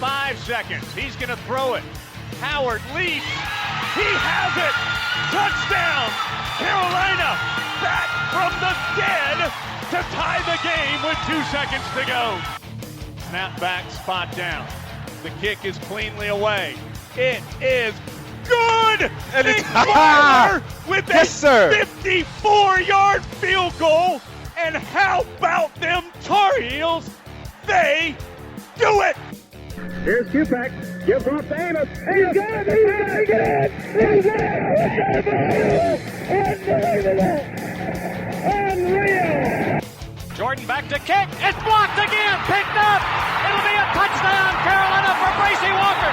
5 seconds. He's going to throw it. Howard leaps. He has it. Touchdown. Carolina back from the dead to tie the game with 2 seconds to go. Snap back, spot down. The kick is cleanly away. It is good! And Nick it's Weiler with a Yes, sir. 54-yard field goal. And how about them Tar Heels? They do it! Here's Kupak. Gives off to Amos. He's got it! He's Unbelievable! Unreal! Jordan back to kick. It's blocked again. Picked up. It'll be a touchdown, Carolina, for Bracy Walker.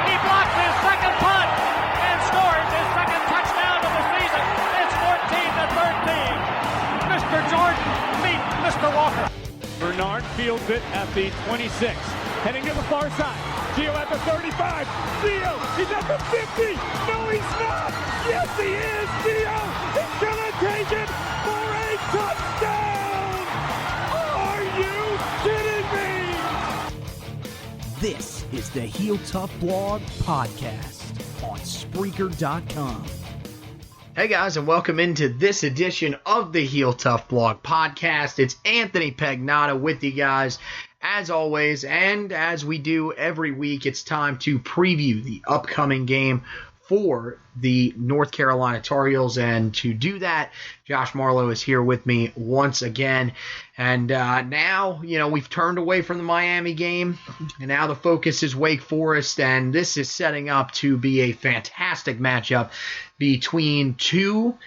He blocked his second punt and scores his second touchdown of the season. It's 14-13. Mr. Jordan meet Mr. Walker. Bernard fields it at the 26. Heading to the far side. Gio at the 35. Gio, he's at the 50. No, he's not. Yes, he is. Gio is going to take it for a touchdown. Are you kidding me? This is the Heel Tough Blog Podcast on Spreaker.com. Hey guys, and welcome into this edition of the Heel Tough Blog Podcast. It's Anthony Pagnotta with you guys, as always, and as we do every week, it's time to preview the upcoming game for the North Carolina Tar Heels, and to do that, Josh Marlowe is here with me once again. And now, we've turned away from the Miami game, and now the focus is Wake Forest, and this is setting up to be a fantastic matchup between two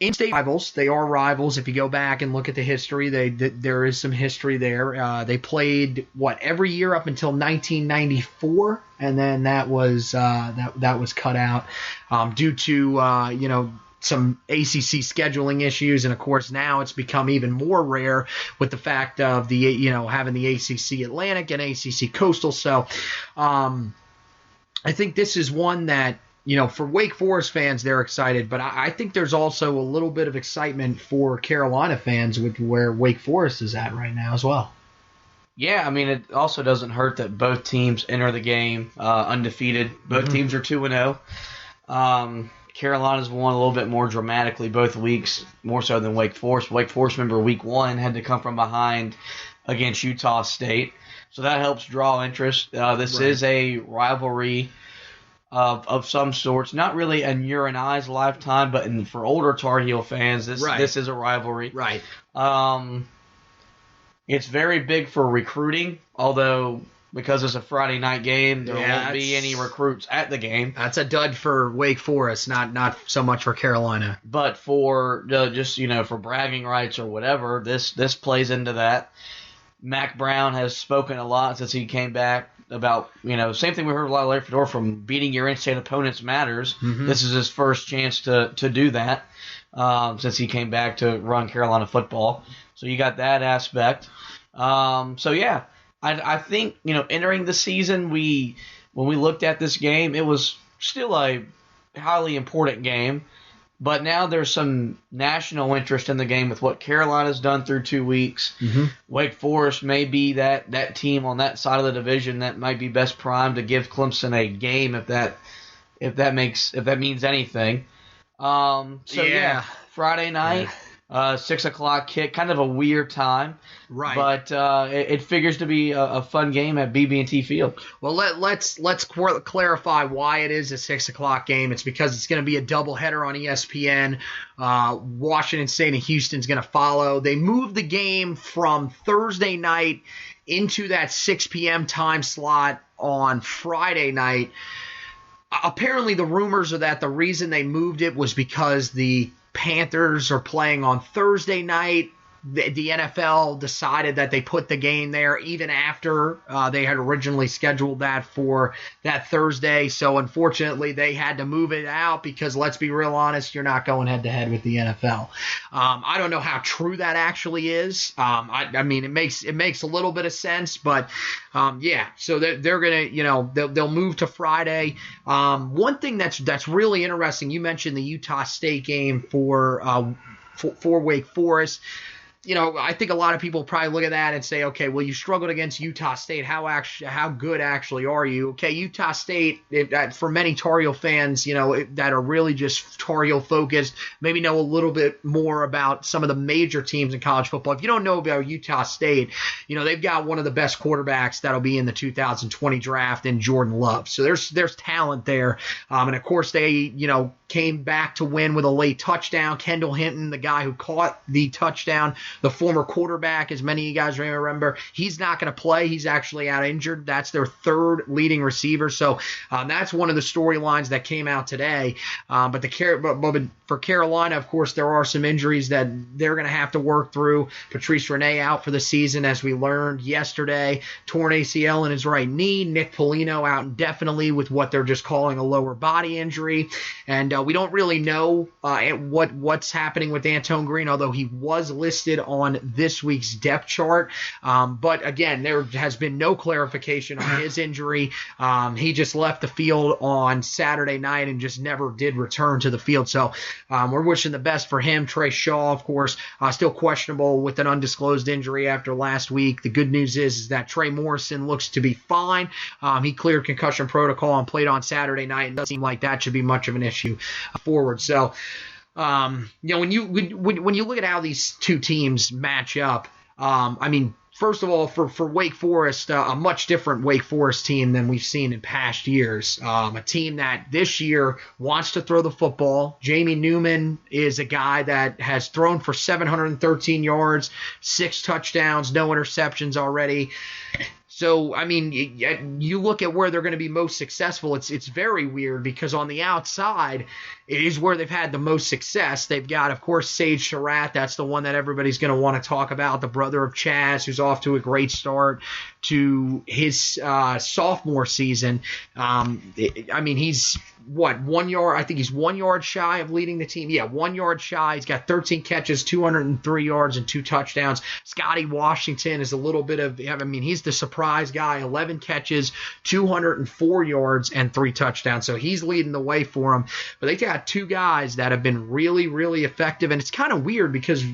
in-state rivals. They are rivals. If you go back and look at the history, there is some history there. They played every year up until 1994, and then that was cut out due to some ACC scheduling issues, and of course now it's become even more rare with the fact of the having the ACC Atlantic and ACC Coastal. So I think this is one that, for Wake Forest fans, they're excited, but I think there's also a little bit of excitement for Carolina fans with where Wake Forest is at right now as well. Yeah, I mean, it also doesn't hurt that both teams enter the game undefeated. Both teams are 2-0. Carolina's won a little bit more dramatically both weeks, more so than Wake Forest. Wake Forest, remember, week 1 had to come from behind against Utah State, so that helps draw interest. This is a rivalry of some sorts, not really in your and I's lifetime, but for older Tar Heel fans, this is a rivalry. Right. It's very big for recruiting, although because it's a Friday night game, there won't be any recruits at the game. That's a dud for Wake Forest, not so much for Carolina. But for for bragging rights or whatever, this plays into that. Mac Brown has spoken a lot since he came back about, same thing we heard a lot of Larry Fedora from beating your in-state opponents matters. Mm-hmm. This is his first chance to do that since he came back to run Carolina football. So you got that aspect. I think, entering the season, when we looked at this game, it was still a highly important game. But now there's some national interest in the game with what Carolina's done through 2 weeks. Mm-hmm. Wake Forest may be that team on that side of the division that might be best primed to give Clemson a game if that means anything. Friday night. 6 o'clock kick, kind of a weird time, right? But it figures to be a fun game at BB&T Field. Well, let's clarify why it is a 6 o'clock game. It's because it's going to be a doubleheader on ESPN. Washington State and Houston's going to follow. They moved the game from Thursday night into that 6 p.m. time slot on Friday night. Apparently, the rumors are that the reason they moved it was because the Panthers are playing on Thursday night. The NFL decided that they put the game there even after they had originally scheduled that for that Thursday. So unfortunately, they had to move it out because, let's be real honest, you're not going head-to-head with the NFL. I don't know how true that actually is. I mean, it makes a little bit of sense, but so they're gonna, they'll move to Friday. One thing that's really interesting, you mentioned the Utah State game for Wake Forest. I think a lot of people probably look at that and say, okay, well, you struggled against Utah State. How good actually are you? Okay, Utah State, for many Tar Heel fans, that are really just Tar Heel focused, maybe know a little bit more about some of the major teams in college football. If you don't know about Utah State, they've got one of the best quarterbacks that'll be in the 2020 draft in Jordan Love. So there's talent there. And of course they, came back to win with a late touchdown. Kendall Hinton, the guy who caught the touchdown, the former quarterback, as many of you guys may remember, he's not going to play. He's actually out injured. That's their third leading receiver. So that's one of the storylines that came out today. But for Carolina, of course, there are some injuries that they're going to have to work through. Patrice Rene out for the season, as we learned yesterday. Torn ACL in his right knee. Nick Polino out indefinitely with what they're just calling a lower body injury. And we don't really know what's happening with Antone Green, although he was listed on this week's depth chart. But again, there has been no clarification on his injury. He just left the field on Saturday night and just never did return to the field. So we're wishing the best for him. Trey Shaw, of course, still questionable with an undisclosed injury after last week. The good news is that Trey Morrison looks to be fine. He cleared concussion protocol and played on Saturday night, and it doesn't seem like that should be much of an issue forward. So, when you look at how these two teams match up, first of all, for Wake Forest, a much different Wake Forest team than we've seen in past years. A team that this year wants to throw the football. Jamie Newman is a guy that has thrown for 713 yards, 6 touchdowns, no interceptions already. So, you look at where they're going to be most successful, it's very weird because on the outside, it is where they've had the most success. They've got, of course, Sage Surratt. That's the one that everybody's going to want to talk about, the brother of Chaz, who's off to a great start to his sophomore season. He's, 1 yard? I think he's 1 yard shy of leading the team. Yeah, 1 yard shy. He's got 13 catches, 203 yards, and 2 touchdowns. Scotty Washington is a little bit of, he's the surprise guy, 11 catches, 204 yards, and 3 touchdowns. So he's leading the way for them. But they got 2 guys that have been really, really effective. And it's kind of weird because,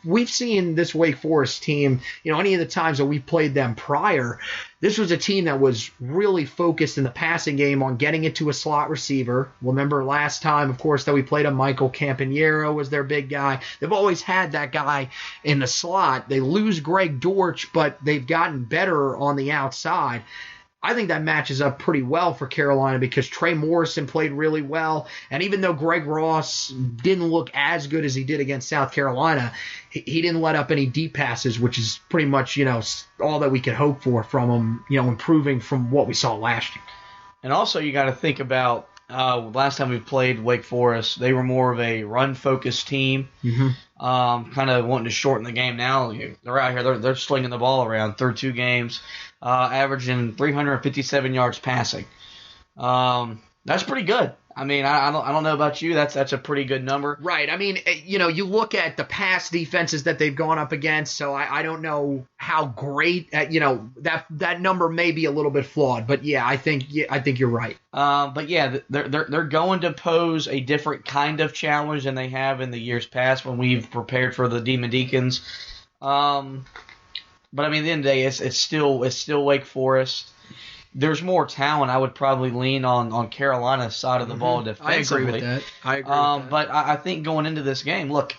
we've seen this Wake Forest team, any of the times that we've played them prior, this was a team that was really focused in the passing game on getting it to a slot receiver. Remember last time, of course, that we played him, Michael Campagnaro was their big guy. They've always had that guy in the slot. They lose Greg Dortch, but they've gotten better on the outside. I think that matches up pretty well for Carolina because Trey Morrison played really well. And even though Greg Ross didn't look as good as he did against South Carolina, he didn't let up any deep passes, which is pretty much, all that we could hope for from him, improving from what we saw last year. And also you got to think about last time we played Wake Forest, they were more of a run-focused team, kind of wanting to shorten the game. Now they're out here, they're slinging the ball around through 2 games. Averaging 357 yards passing. That's pretty good. I don't know about you. That's a pretty good number. Right. You look at the past defenses that they've gone up against, so I don't know how great, that number may be a little bit flawed, but yeah, I think you're right. But yeah, they're going to pose a different kind of challenge than they have in the years past when we've prepared for the Demon Deacons. But at the end of the day, it's still Wake Forest. There's more talent. I would probably lean on Carolina's side of the ball defensively. I agree with that. But I think going into this game, look,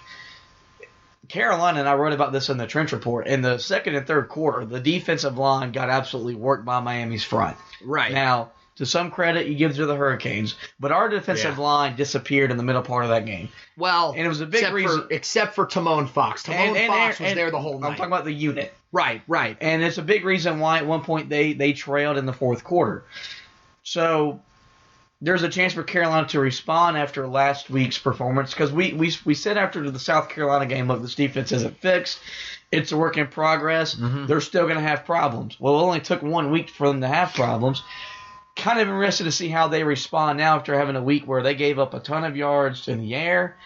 Carolina, and I wrote about this in the Trench Report, in the second and third quarter, the defensive line got absolutely worked by Miami's front. Right. Now, to some credit, you give to the Hurricanes, but our defensive line disappeared in the middle part of that game. Well, and it was a big reason. Except for Timon Fox. Timon Fox was there the whole night. I'm talking about the unit. Right. And it's a big reason why at one point they trailed in the fourth quarter. So there's a chance for Carolina to respond after last week's performance because we said after the South Carolina game, look, this defense isn't fixed. It's a work in progress. They're still going to have problems. Well, it only took 1 week for them to have problems. Kind of interested to see how they respond now after having a week where they gave up a ton of yards in the air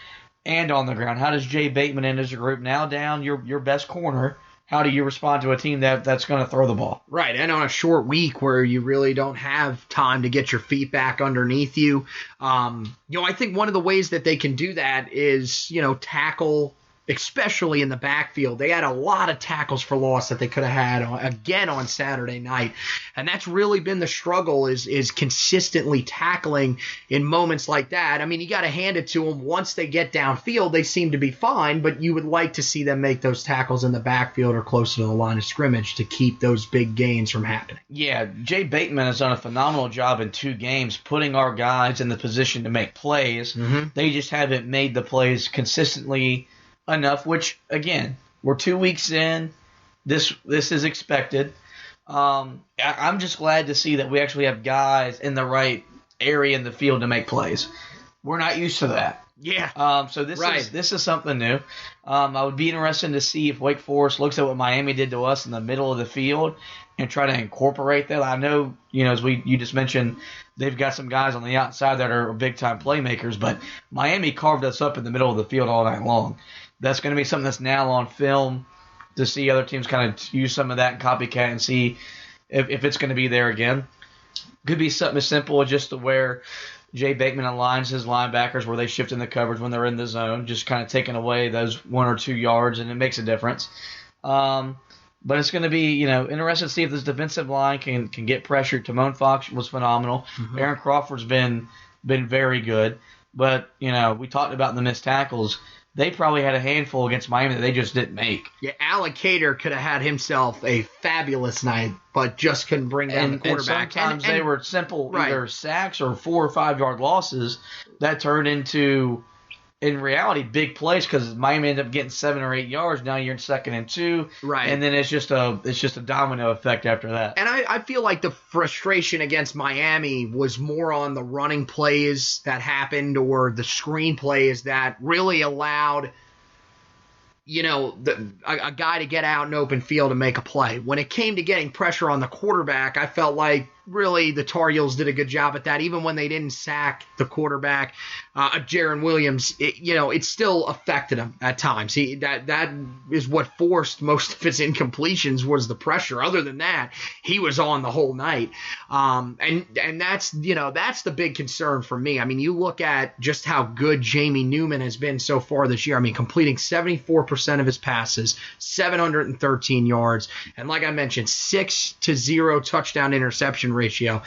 and on the ground. How does Jay Bateman and his group now down your best corner? How do you respond to a team that's going to throw the ball? Right, and on a short week where you really don't have time to get your feet back underneath you. I think one of the ways that they can do that is, tackle especially in the backfield. They had a lot of tackles for loss that they could have had again on Saturday night. And that's really been the struggle is consistently tackling in moments like that. I mean, you got to hand it to them. Once they get downfield, they seem to be fine, but you would like to see them make those tackles in the backfield or closer to the line of scrimmage to keep those big gains from happening. Yeah, Jay Bateman has done a phenomenal job in 2 games putting our guys in the position to make plays. They just haven't made the plays consistently enough, which, again, we're 2 weeks in. This is expected. I'm just glad to see that we actually have guys in the right area in the field to make plays. We're not used to that. Yeah. So this is something new. I would be interested to see if Wake Forest looks at what Miami did to us in the middle of the field and try to incorporate that. I know, as you just mentioned, they've got some guys on the outside that are big-time playmakers, but Miami carved us up in the middle of the field all night long. That's going to be something that's now on film to see other teams kind of use some of that and copycat and see if it's going to be there again. Could be something as simple as just to where Jay Bateman aligns his linebackers where they shift in the coverage when they're in the zone, just kind of taking away those 1 or 2 yards, and it makes a difference. But it's going to be, interesting to see if this defensive line can get pressure. Timon Fox was phenomenal. Aaron Crawford's been very good. But, we talked about the missed tackles. They probably had a handful against Miami that they just didn't make. Yeah, Alec Cater could have had himself a fabulous night, but just couldn't bring down the quarterback. And sometimes they were simple either sacks or 4 or 5 yard losses that turned into, in reality, big plays because Miami ended up getting 7 or 8 yards. Now you're in 2nd and 2. Right. And then it's just a domino effect after that. And I feel like the frustration against Miami was more on the running plays that happened or the screen plays that really allowed a guy to get out in open field and make a play. When it came to getting pressure on the quarterback, I felt like really the Tar Heels did a good job at that. Even when they didn't sack the quarterback, Jaron Williams, it still affected him at times. That is what forced most of his incompletions was the pressure. Other than that, he was on the whole night. And that's the big concern for me. I mean, you look at just how good Jamie Newman has been so far this year. I mean, completing 74% of his passes, 713 yards, and like I mentioned, 6-0 touchdown interception ratio.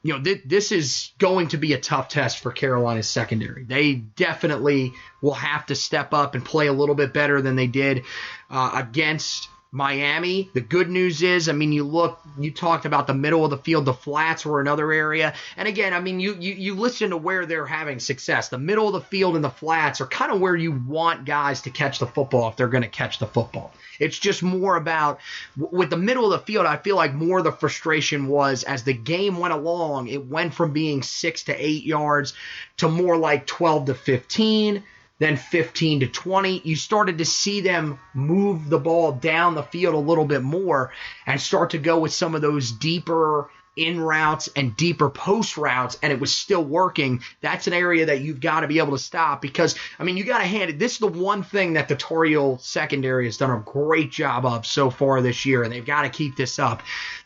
This is going to be a tough test for Carolina's secondary. They definitely will have to step up and play a little bit better than they did against Miami. The good news is, you talked about the middle of the field, the flats were another area. And again, you listen to where they're having success. The middle of the field and the flats are kind of where you want guys to catch the football if they're going to catch the football. It's just more about, with the middle of the field, I feel like more of the frustration was as the game went along, it went from being 6 to 8 yards to more like 12 to 15, then 15 to 20. You started to see them move the ball down the field a little bit more and start to go with some of those deeper in routes and deeper post routes, and it was still working. That's an area that you've got to be able to stop because, you got to hand it. This is the one thing that the Tar Heel secondary has done a great job of so far this year, and they've got to keep this up.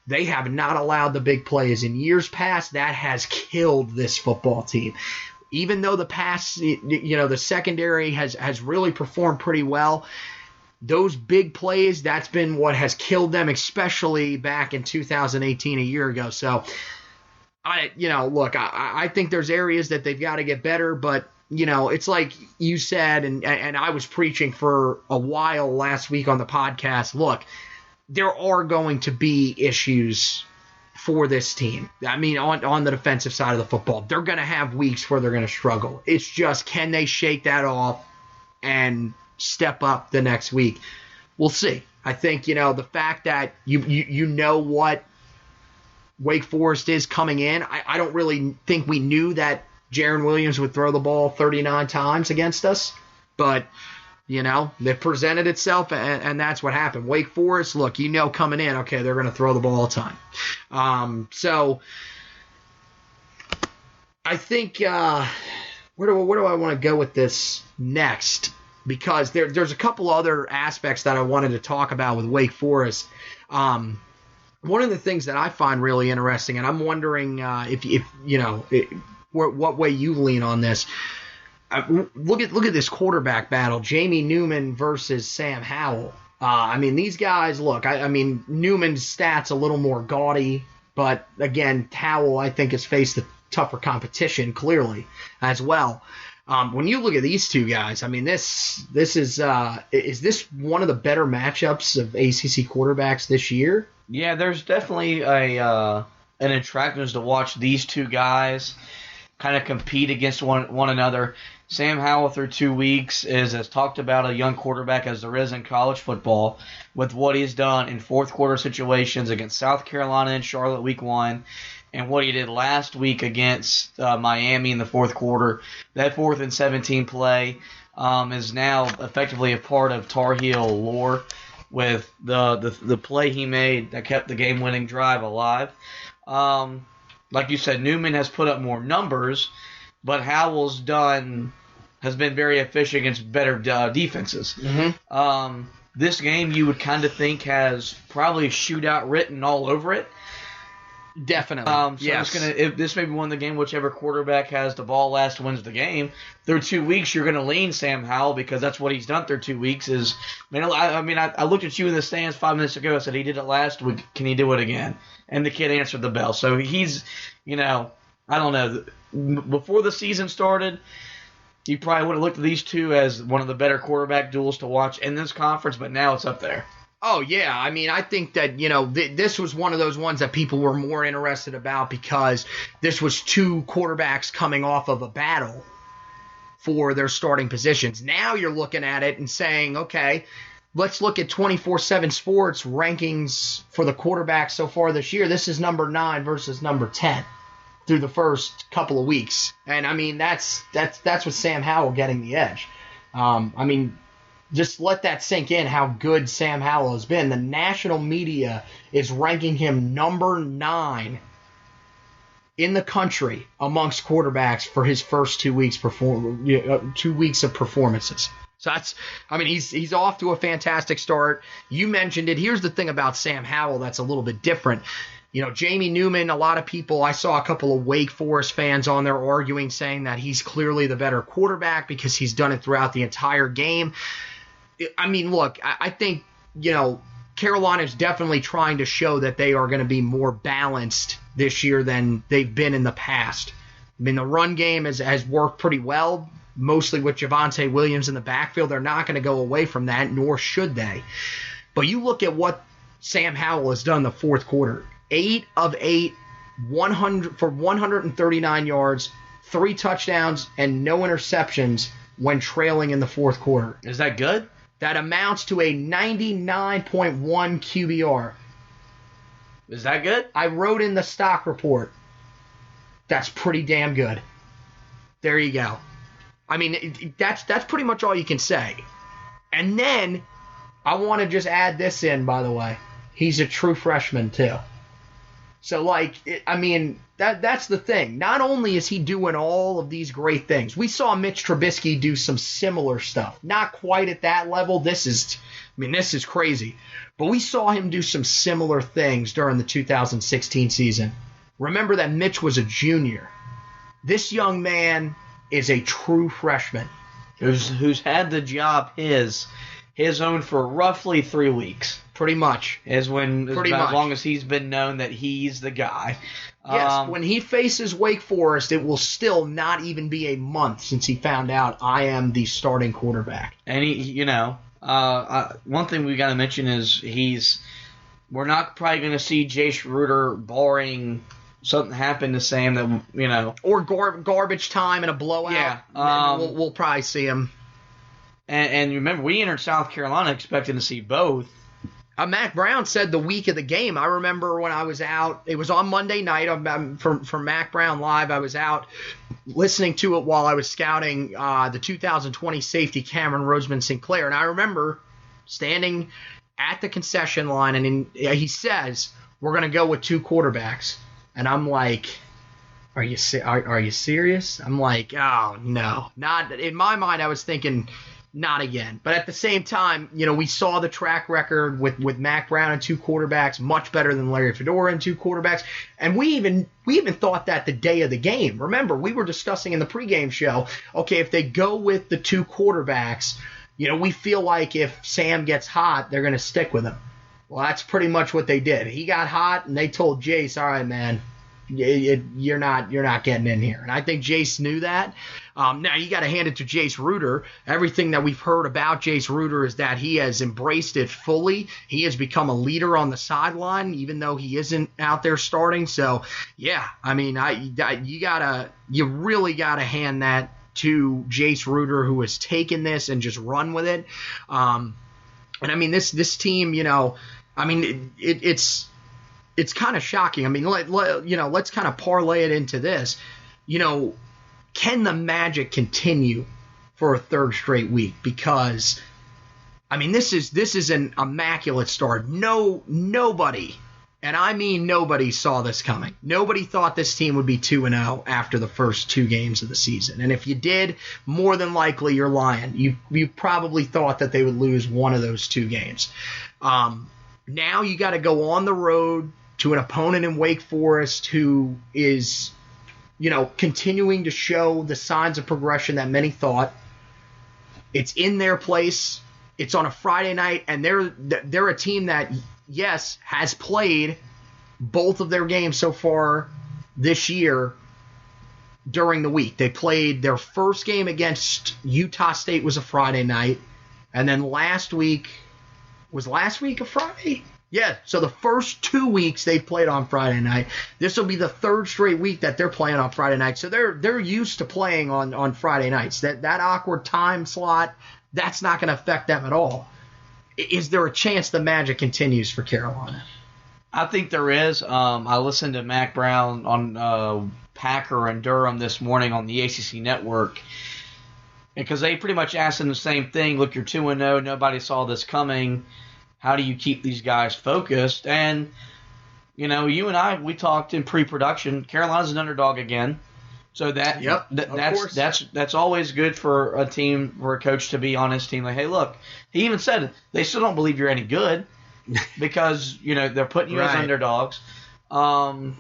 They have not allowed the big plays. In years past, that has killed this football team. Even though the secondary has really performed pretty well, those big plays, that's been what has killed them, especially back in 2018, a year ago. So, I think there's areas that they've got to get better, but, it's like you said, and I was preaching for a while last week on the podcast, look, there are going to be issues for this team. On the defensive side of the football, they're going to have weeks where they're going to struggle. It's just, can they shake that off and step up the next week? We'll see. I think, the fact that you know what Wake Forest is coming in, I don't really think we knew that Jaron Williams would throw the ball 39 times against us, but it presented itself, and that's what happened. Wake Forest, look, coming in, okay, they're going to throw the ball all the time. So I think where do I want to go with this next? Because there's a couple other aspects that I wanted to talk about with Wake Forest. One of the things that I find really interesting, and I'm wondering if what way you lean on this. look at this quarterback battle: Jamie Newman versus Sam Howell. I mean, these guys. Look, I mean, Newman's stats a little more gaudy, but again, Howell I think has faced the tougher competition clearly as well. When you look at these two guys, I mean, this is this one of the better matchups of ACC quarterbacks this year? Yeah, there's definitely an attractiveness to watch these two guys kind of compete against one another. Sam Howell through 2 weeks is as talked about a young quarterback as there is in college football with what he's done in fourth quarter situations against South Carolina and Charlotte week 1. And what he did last week against Miami in the fourth quarter. That 4th and 17 play is now effectively a part of Tar Heel lore with the play he made that kept the game-winning drive alive. Like you said, Newman has put up more numbers, but Howell's has been very efficient against better defenses. Mm-hmm. This game you would kind of think has probably shootout written all over it. Definitely. Yes. This may be one of the game whichever quarterback has the ball last wins the game. Through 2 weeks, you're going to lean Sam Howell because that's what he's done through 2 weeks. I looked at you in the stands 5 minutes ago. I said he did it last week. Can he do it again? And the kid answered the bell. So he's, I don't know. Before the season started, you probably would have looked at these two as one of the better quarterback duels to watch in this conference, but now it's up there. Oh, yeah. I mean, I think that, this was one of those ones that people were more interested about because this was two quarterbacks coming off of a battle for their starting positions. Now you're looking at it and saying, okay, let's look at 24/7 Sports rankings for the quarterbacks so far this year. This is number 9 versus number 10 through the first couple of weeks. And, I mean, that's with Sam Howell getting the edge. Just let that sink in how good Sam Howell has been. The national media is ranking him number 9 in the country amongst quarterbacks for his first 2 weeks 2 weeks of performances. So he's off to a fantastic start. You mentioned it. Here's the thing about Sam Howell that's a little bit different. Jamie Newman, a lot of people, I saw a couple of Wake Forest fans on there arguing, saying that he's clearly the better quarterback because he's done it throughout the entire game. I mean, look, I think, Carolina's definitely trying to show that they are going to be more balanced this year than they've been in the past. I mean, the run game has worked pretty well, mostly with Javonte Williams in the backfield. They're not going to go away from that, nor should they. But you look at what Sam Howell has done in the fourth quarter. 8 of 8, 139 yards, 3 touchdowns, and no interceptions when trailing in the fourth quarter. Is that good? That amounts to a 99.1 QBR. Is that good? I wrote in the stock report. That's pretty damn good. There you go. I mean, that's pretty much all you can say. And then, I want to just add this in, by the way. He's a true freshman, too. So, that's the thing. Not only is he doing all of these great things, we saw Mitch Trubisky do some similar stuff. Not quite at that level. This is crazy. But we saw him do some similar things during the 2016 season. Remember that Mitch was a junior. This young man is a true freshman. Who's had the job his own for roughly 3 weeks. Pretty much. As long as he's been known that he's the guy. Yes, when he faces Wake Forest, it will still not even be a month since he found out I am the starting quarterback. And one thing we got to mention is we're not probably going to see Jay Schroeder barring something happen to Sam that, or garbage time and a blowout. Yeah. We'll probably see him. And remember, we entered South Carolina expecting to see both. Mac Brown said the week of the game. I remember when I was out, it was on Monday night from Mac Brown Live. I was out listening to it while I was scouting the 2020 safety Cameron Roseman Sinclair. And I remember standing at the concession line, and he says, we're going to go with 2 quarterbacks. And I'm like, are you serious? I'm like, oh, no. Not in my mind, I was thinking not again. But at the same time, we saw the track record with Mac Brown and 2 quarterbacks, much better than Larry Fedora and 2 quarterbacks. And we even thought that the day of the game. Remember, we were discussing in the pregame show, okay, if they go with the 2 quarterbacks, we feel like if Sam gets hot, they're going to stick with him. Well, that's pretty much what they did. He got hot, and they told Jace, all right, man, you're not getting in here. And I think Jace knew that. Now, you got to hand it to Jace Ruder. Everything that we've heard about Jace Ruder is that he has embraced it fully. He has become a leader on the sideline, even though he isn't out there starting. So, yeah, I mean, you really got to hand that to Jace Ruder, who has taken this and just run with it. And, I mean, this team, it's kind of shocking. I mean, let's kind of parlay it into this. Can the magic continue for a 3rd straight week? Because, I mean, this is an immaculate start. Nobody, and I mean nobody, saw this coming. Nobody thought this team would be 2-0 after the first 2 games of the season. And if you did, more than likely you're lying. You probably thought that they would lose one of those 2 games. Now you got to go on the road to an opponent in Wake Forest who is, continuing to show the signs of progression that many thought. It's in their place. It's on a Friday night, and they're a team that, yes, has played both of their games so far this year during the week. They played their first game against Utah State was a Friday night, and then last week a Friday? Yeah, so the first 2 weeks they played on Friday night. This will be the 3rd straight week that they're playing on Friday night. So they're used to playing on Friday nights. That awkward time slot, that's not going to affect them at all. Is there a chance the magic continues for Carolina? I think there is. I listened to Mac Brown on Packer and Durham this morning on the ACC Network, because they pretty much asked him the same thing. Look, you're 2-0. Nobody saw this coming. How do you keep these guys focused? And, you and I, we talked in pre-production. Carolina's an underdog again. So that's always good for a team, for a coach to be on his team. Like, hey, look, he even said they still don't believe you're any good because, they're putting you as underdogs. And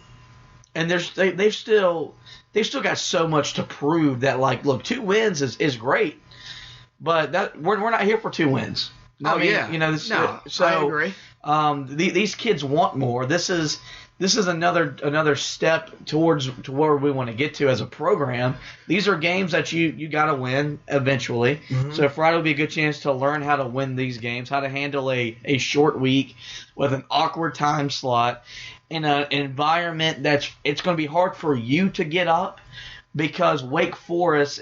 they've still got so much to prove that, like, look, 2 wins is great, but we're not here for 2 wins. I agree. These kids want more. This is another step to where we want to get to as a program. These are games that you got to win eventually. Mm-hmm. So Friday will be a good chance to learn how to win these games, how to handle a short week with an awkward time slot in an environment it's going to be hard for you to get up, because Wake Forest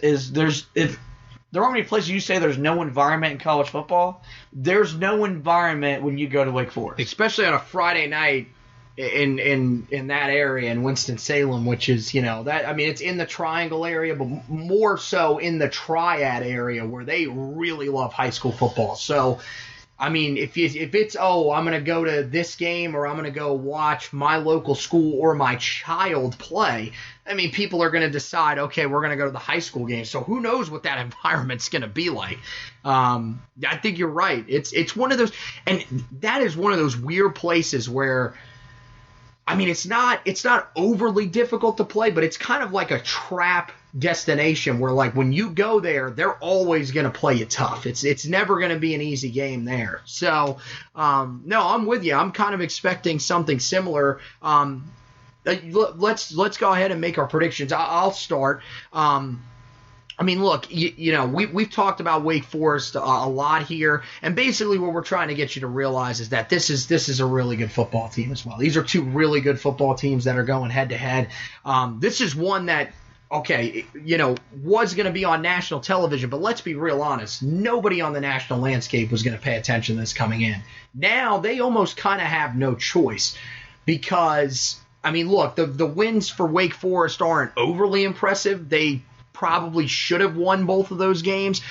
there aren't many places you say there's no environment in college football. There's no environment when you go to Wake Forest, especially on a Friday night in that area in Winston-Salem, which is it's in the Triangle area, but more so in the Triad area where they really love high school football. So, I mean, if it's I'm going to go to this game or I'm going to go watch my local school or my child play, I mean, people are going to decide, okay, we're going to go to the high school game. So who knows what that environment's going to be like? I think you're right. It's one of those, and that is one of those weird places where, I mean, it's not overly difficult to play, but it's kind of like a trap destination where, like, when you go there, they're always going to play you tough. It's never going to be an easy game there. So, no, I'm with you. I'm kind of expecting something similar. Let's go ahead and make our predictions. I'll start. I mean, look, we've talked about Wake Forest a lot here, and basically what we're trying to get you to realize is that this is a really good football team as well. These are 2 really good football teams that are going head to head. This is one that, was going to be on national television, but let's be real honest. Nobody on the national landscape was going to pay attention to this coming in. Now they almost kind of have no choice because, I mean, look, the wins for Wake Forest aren't overly impressive. They probably should have won both of those games,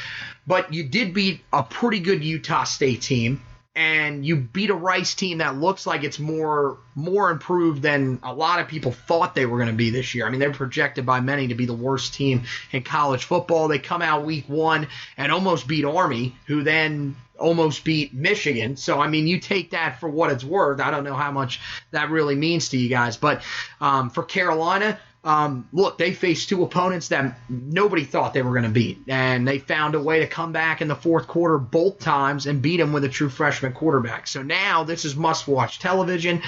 but you did beat a pretty good Utah State team. and you beat a Rice team that looks like it's more improved than a lot of people thought they were going to be this year. I mean, they're projected by many to be the worst team in college football. They come out week 1 and almost beat Army, who then almost beat Michigan. So, I mean, you take that for what it's worth. I don't know how much that really means to you guys. But for Carolina, look, they faced 2 opponents that nobody thought they were going to beat, and they found a way to come back in the fourth quarter both times and beat them with a true freshman quarterback. So now this is must-watch television.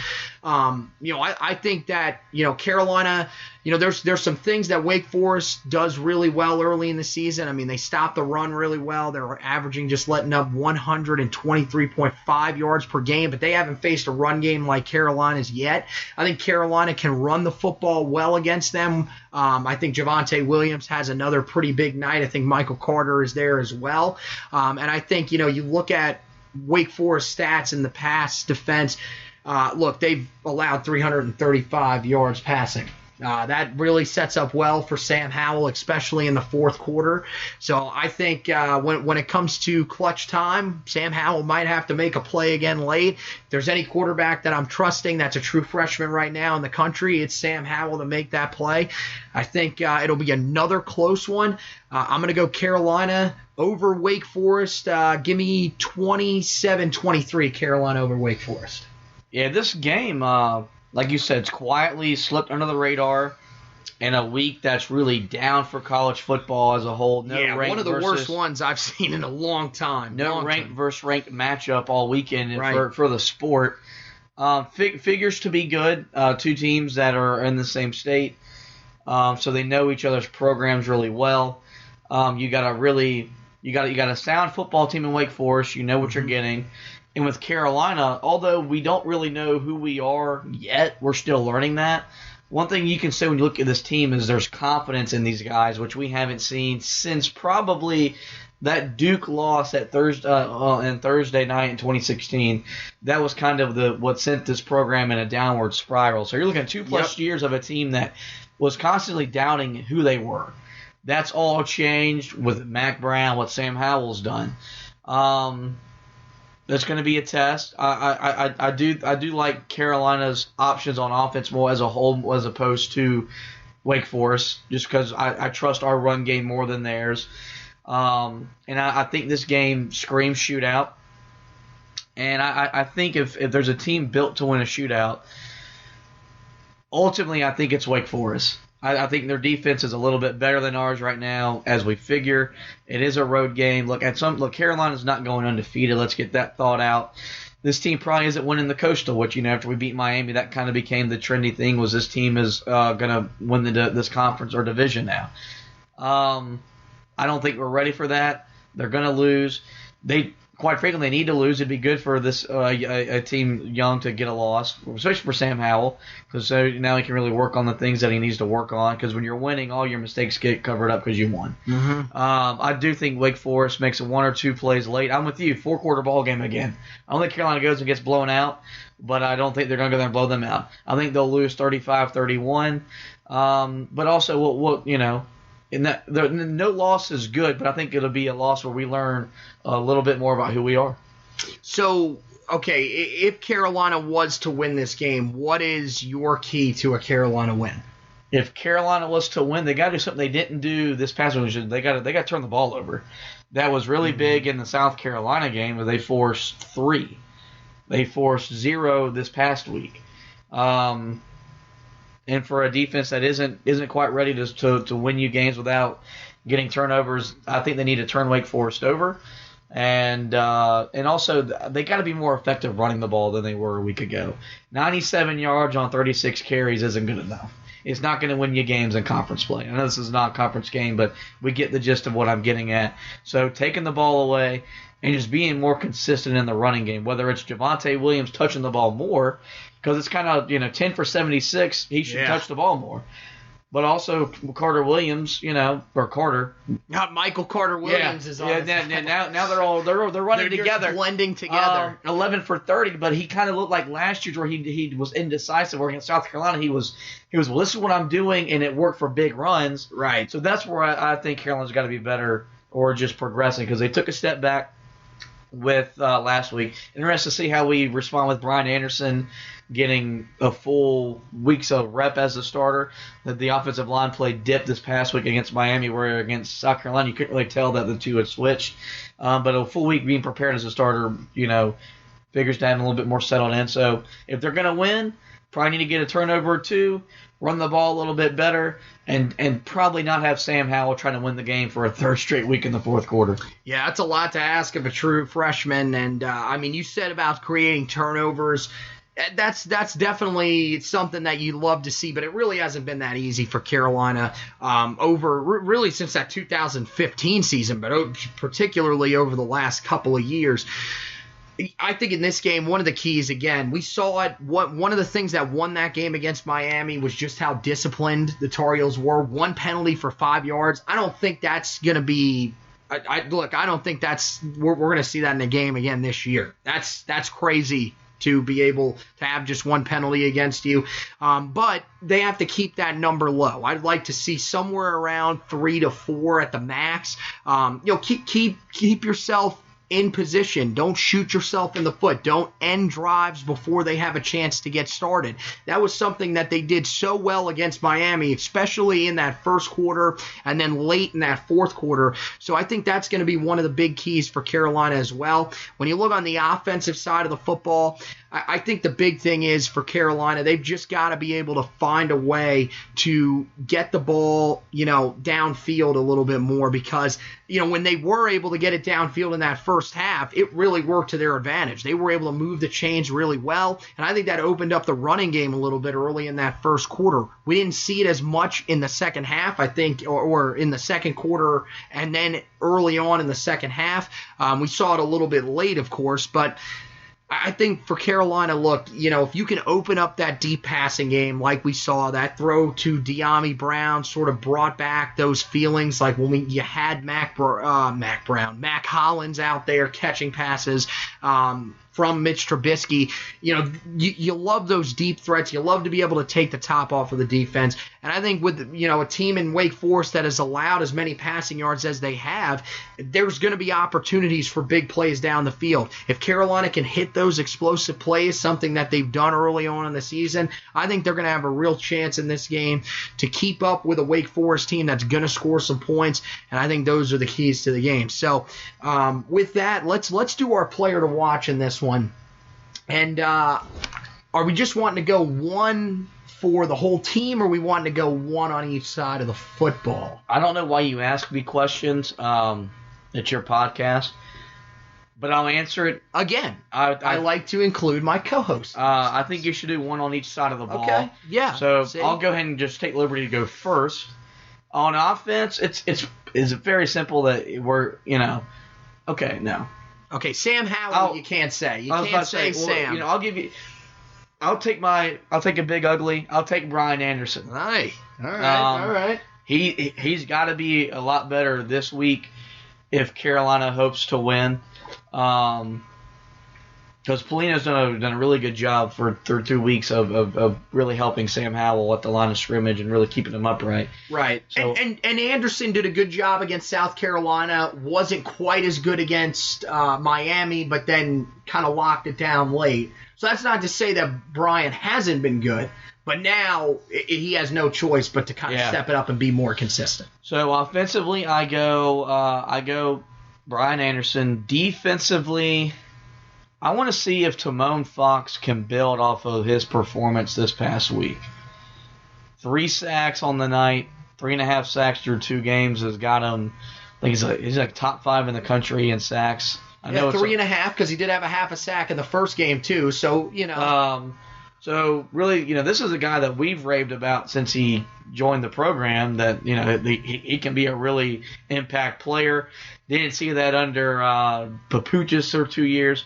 I think that, Carolina, there's some things that Wake Forest does really well early in the season. I mean, they stop the run really well. They're averaging just letting up 123.5 yards per game, but they haven't faced a run game like Carolina's yet. I think Carolina can run the football well against them. I think Javonte Williams has another pretty big night. I think Michael Carter is there as well. And I think, you look at Wake Forest stats in the pass defense. Look, they've allowed 335 yards passing. That really sets up well for Sam Howell, especially in the fourth quarter. So I think when it comes to clutch time, Sam Howell might have to make a play again late. If there's any quarterback that I'm trusting that's a true freshman right now in the country, it's Sam Howell to make that play. I think it'll be another close one. I'm going to go Carolina over Wake Forest. Give me 27-23 Carolina over Wake Forest. Yeah, this game, like you said, it's quietly slipped under the radar in a week that's really down for college football as a whole. One of the worst ones I've seen in a long time. Ranked versus ranked matchup all weekend right. for the sport. Figures to be good. 2 teams that are in the same state, so they know each other's programs really well. You got a sound football team in Wake Forest. You know what you're getting. And with Carolina, although we don't really know who we are yet, we're still learning that. One thing you can say when you look at this team is there's confidence in these guys, which we haven't seen since probably that Duke loss at Thursday night in 2016. That was kind of what sent this program in a downward spiral. So you're looking at 2+ years of a team that was constantly doubting who they were. That's all changed with Mack Brown, what Sam Howell's done. That's going to be a test. I do like Carolina's options on offense more as a whole as opposed to Wake Forest, just because I trust our run game more than theirs. And I think this game screams shootout. And I think if there's a team built to win a shootout, ultimately I think it's Wake Forest. I think their defense is a little bit better than ours right now, as we figure. It is a road game. Look, Carolina's not going undefeated. Let's get that thought out. This team probably isn't winning the Coastal, which, after we beat Miami, that kind of became the trendy thing, was this team is going to win this conference or division now. I don't think we're ready for that. They're going to lose. Quite frankly, they need to lose. It'd be good for this a team young to get a loss, especially for Sam Howell, because now he can really work on the things that he needs to work on. Because when you're winning, all your mistakes get covered up because you won. Mm-hmm. I do think Wake Forest makes 1 or 2 plays late. I'm with you. 4-quarter ball game again. I don't think Carolina goes and gets blown out, but I don't think they're going to go there and blow them out. I think they'll lose 35-31. But also, in that, no loss is good, but I think it'll be a loss where we learn a little bit more about who we are. So, okay, if Carolina was to win this game, what is your key to a Carolina win? If Carolina was to win, they got to do something they didn't do this past week. They got to turn the ball over. That was really big in the South Carolina game, where they forced 3. They forced 0 this past week. And for a defense that isn't quite ready to win you games without getting turnovers, I think they need to turn Wake Forest over. And also they got to be more effective running the ball than they were a week ago. 97 yards on 36 carries isn't good enough. It's not going to win you games in conference play. I know this is not a conference game, but we get the gist of what I'm getting at. So taking the ball away and just being more consistent in the running game, whether it's Javonte Williams touching the ball more, because it's kind of, 10 for 76, he should touch the ball more. But also Carter Williams, or Carter. Not Michael Carter Williams is on. Yeah, now they're running together, blending together. 11 for 30, but he kind of looked like last year where he was indecisive. Where against South Carolina, he was well, this is what I'm doing, and it worked for big runs. Right. So that's where I think Carolina's got to be better, or just progressing, because they took a step back with last week. Interested to see how we respond with Brian Anderson getting a full weeks of rep as a starter. That the offensive line played dip this past week against Miami, where against South Carolina you couldn't really tell that the two had switched. But a full week being prepared as a starter, figures to have a little bit more settled in. So if they're going to win, probably need to get a turnover or two, run the ball a little bit better, and probably not have Sam Howell trying to win the game for a third straight week in the fourth quarter. Yeah, that's a lot to ask of a true freshman. And, you said about creating turnovers. That's definitely something that you love to see, but it really hasn't been that easy for Carolina really since that 2015 season, but particularly over the last couple of years. I think in this game, one of the keys, again, we saw it. One of the things that won that game against Miami was just how disciplined the Tar Heels were. One penalty for 5 yards. I don't think that's going to be I don't think we're going to see that in a game again this year. That's crazy to be able to have just one penalty against you. But they have to keep that number low. I'd like to see somewhere around 3 to 4 at the max. Keep yourself in position. Don't shoot yourself in the foot. Don't end drives before they have a chance to get started. That was something that they did so well against Miami, especially in that first quarter and then late in that fourth quarter. So I think that's going to be one of the big keys for Carolina as well. When you look on the offensive side of the football, I think the big thing is for Carolina, they've just got to be able to find a way to get the ball, downfield a little bit more, because, when they were able to get it downfield in that first half, it really worked to their advantage. They were able to move the chains really well, and I think that opened up the running game a little bit early in that first quarter. We didn't see it as much in the second half, I think, or in the second quarter, and then early on in the second half. We saw it a little bit late, of course, but I think for Carolina, look, if you can open up that deep passing game like we saw, that throw to De'Ami Brown sort of brought back those feelings like when you had Mac Hollins out there catching passes from Mitch Trubisky. You love those deep threats. You love to be able to take the top off of the defense. And I think with, a team in Wake Forest that has allowed as many passing yards as they have, there's going to be opportunities for big plays down the field. If Carolina can hit those explosive plays, something that they've done early on in the season, I think they're going to have a real chance in this game to keep up with a Wake Forest team that's going to score some points. And I think those are the keys to the game. So with that, let's do our player to watch in this one. And are we just wanting to go one for the whole team, or are we wanting to go one on each side of the football? I don't know why you ask me questions. It's your podcast, but I'll answer it again. I like to include my co-host. I think you should do one on each side of the ball. Okay. Yeah. So I'll go ahead and just take liberty to go first. On offense, it's very simple that we're okay. No. Okay, Sam Howell, you can't say. You can't say Sam. I'll take a big ugly. I'll take Brian Anderson. All right. He's got to be a lot better this week if Carolina hopes to win. Because Polino's done a really good job for 2 weeks of really helping Sam Howell at the line of scrimmage and really keeping him upright. Right. So, and Anderson did a good job against South Carolina. Wasn't quite as good against Miami, but then kind of locked it down late. So that's not to say that Brian hasn't been good, but now he has no choice but to kind of step it up and be more consistent. So offensively, I go Brian Anderson. Defensively, I want to see if Timon Fox can build off of his performance this past week. 3 sacks on the night, 3.5 sacks through 2 games has got him. I think he's like top 5 in the country in sacks. I know 3.5 because he did have a half a sack in the first game too. So So really, this is a guy that we've raved about since he joined the program. That he can be a really impact player. Didn't see that under Papuchis for 2 years.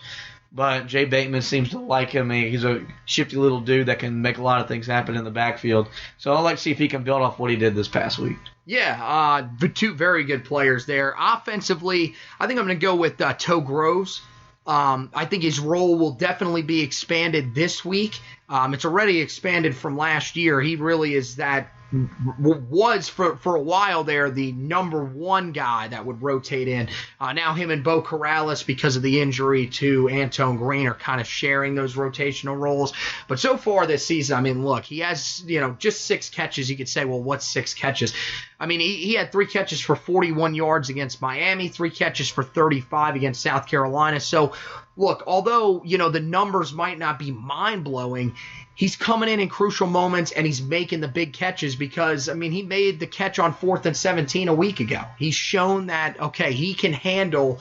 But Jay Bateman seems to like him. He's a shifty little dude that can make a lot of things happen in the backfield. So I'd like to see if he can build off what he did this past week. Yeah, the 2 very good players there. Offensively, I think I'm going to go with Toe Groves. I think his role will definitely be expanded this week. It's already expanded from last year. He really is that was for a while there the number one guy that would rotate in. Now him and Bo Corrales, because of the injury to Antone Green, are kind of sharing those rotational roles. But so far this season, I mean, look, he has, just 6 catches. You could say, well, what's 6 catches? I mean, he had 3 catches for 41 yards against Miami, 3 catches for 35 against South Carolina. So, look, although, the numbers might not be mind-blowing, he's coming in crucial moments and he's making the big catches because, I mean, he made the catch on 4th and 17 a week ago. He's shown that, okay, he can handle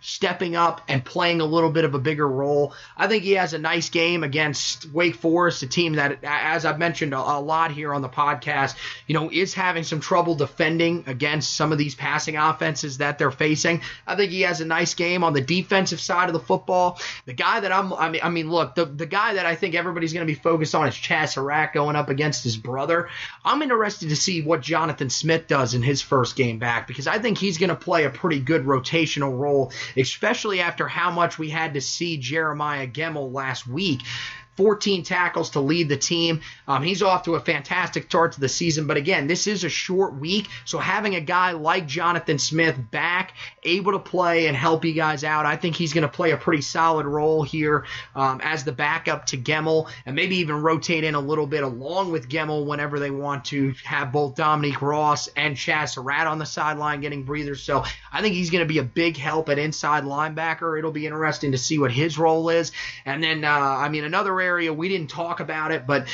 stepping up and playing a little bit of a bigger role. I think he has a nice game against Wake Forest, a team that, as I've mentioned a lot here on the podcast, is having some trouble defending against some of these passing offenses that they're facing. I think he has a nice game on the defensive side of the football. The guy that the guy that I think everybody's going to be focused on is Chaz Surratt going up against his brother. I'm interested to see what Jonathan Smith does in his first game back because I think he's going to play a pretty good rotational role, especially after how much we had to see Jeremiah Gemmel last week. 14 tackles to lead the team. He's off to a fantastic start to the season. But again, this is a short week. So having a guy like Jonathan Smith back, able to play and help you guys out, I think he's going to play a pretty solid role here as the backup to Gemmel, and maybe even rotate in a little bit along with Gemmel whenever they want to have both Dominique Ross and Chaz Surratt on the sideline getting breathers. So I think he's going to be a big help at inside linebacker. It'll be interesting to see what his role is. And then, another area, we didn't talk about it, but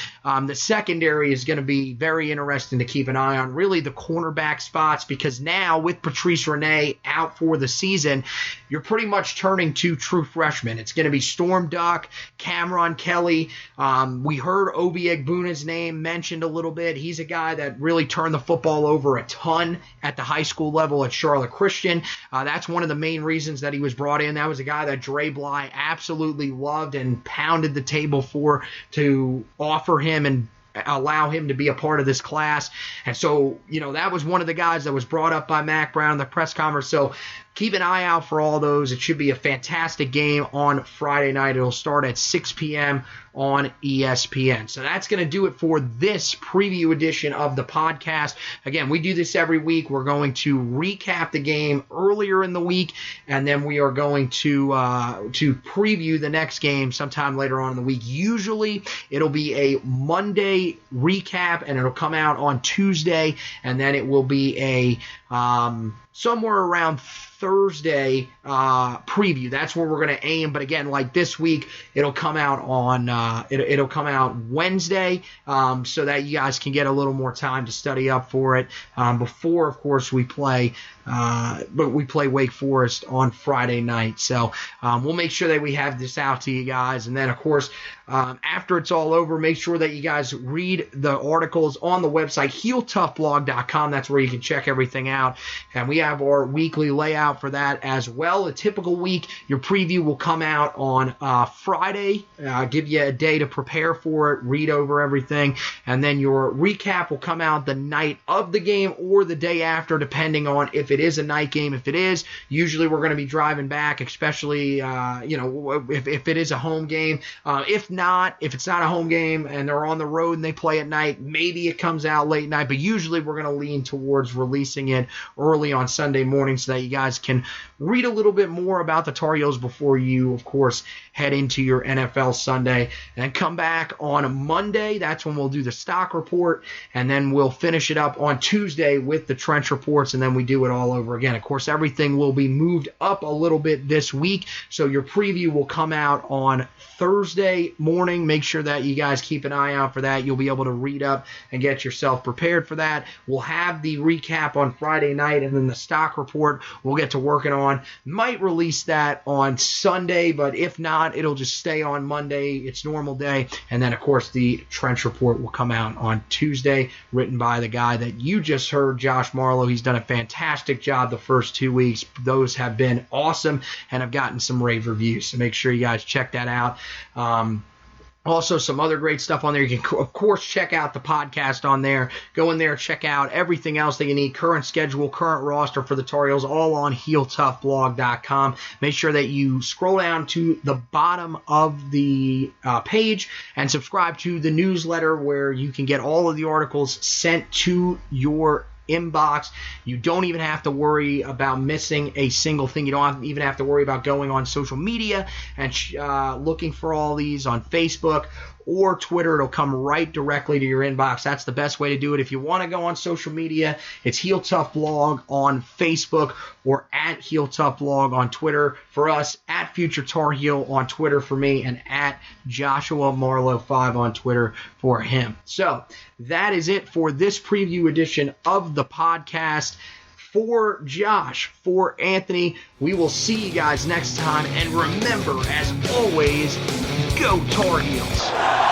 the secondary is going to be very interesting to keep an eye on, really the cornerback spots, because now with Patrice Rene out for the season, you're pretty much turning to true freshmen. It's going to be Storm Duck, Cameron Kelly. We heard Obi Egbuna's name mentioned a little bit. He's a guy that really turned the football over a ton at the high school level at Charlotte Christian. That's one of the main reasons that he was brought in. That was a guy that Dre Bly absolutely loved and pounded the table for to offer him and allow him to be a part of this class. And so, that was one of the guys that was brought up by Mack Brown in the press conference. So keep an eye out for all those. It should be a fantastic game on Friday night. It'll start at 6 p.m. on ESPN. So that's going to do it for this preview edition of the podcast. Again, we do this every week. We're going to recap the game earlier in the week, and then we are going to preview the next game sometime later on in the week. Usually, it'll be a Monday recap, and it'll come out on Tuesday, and then it will be a somewhere around Thursday preview. That's where we're going to aim. But again, like this week, it'll come out on it'll come out Wednesday, so that you guys can get a little more time to study up for it before, of course, we play Wake Forest on Friday night. So we'll make sure that we have this out to you guys. And then, of course, after it's all over, make sure that you guys read the articles on the website, HeelToughBlog.com. That's where you can check everything out. And we have our weekly layout for that as well. A typical week, your preview will come out on Friday. Give you a day to prepare for it, read over everything. And then your recap will come out the night of the game or the day after, depending on if it is a night game. If it is, usually we're going to be driving back, especially, if it is a home game. If it's not a home game and they're on the road and they play at night, maybe it comes out late night, but usually we're going to lean towards releasing it early on Sunday morning so that you guys can read a little bit more about the Tar Heels before you, of course, head into your NFL Sunday. And then come back on Monday. That's when we'll do the stock report, and then we'll finish it up on Tuesday with the trench reports, and then we do it all over again. Of course, everything will be moved up a little bit this week, so your preview will come out on Thursday morning. Make sure that you guys keep an eye out for that. You'll be able to read up and get yourself prepared for that. We'll have the recap on Friday night, and then the stock report we'll get to working on. Might release that on Sunday, but if not, it'll just stay on Monday, its normal day. And then, of course, the trench report will come out on Tuesday, written by the guy that you just heard, Josh Marlowe. He's done a fantastic job the first 2 weeks. Those have been awesome and have gotten some rave reviews. So make sure you guys check that out. Also, some other great stuff on there. You can, of course, check out the podcast on there. Go in there, check out everything else that you need. Current schedule, current roster for the Tar Heels, all on HeelToughBlog.com. Make sure that you scroll down to the bottom of the page and subscribe to the newsletter where you can get all of the articles sent to your inbox. You don't even have to worry about missing a single thing. You don't even have to worry about going on social media and looking for all these on Facebook or Twitter. It'll come right directly to your inbox. That's the best way to do it. If you want to go on social media, it's Heel Tough Blog on Facebook or at Heel Tough Blog on Twitter for us, at Future Tar Heel on Twitter for me, and at Joshua Marlowe 5 on Twitter for him. So that is it for this preview edition of the podcast. For Josh, for Anthony, we will see you guys next time. And remember, as always, go Tar Heels.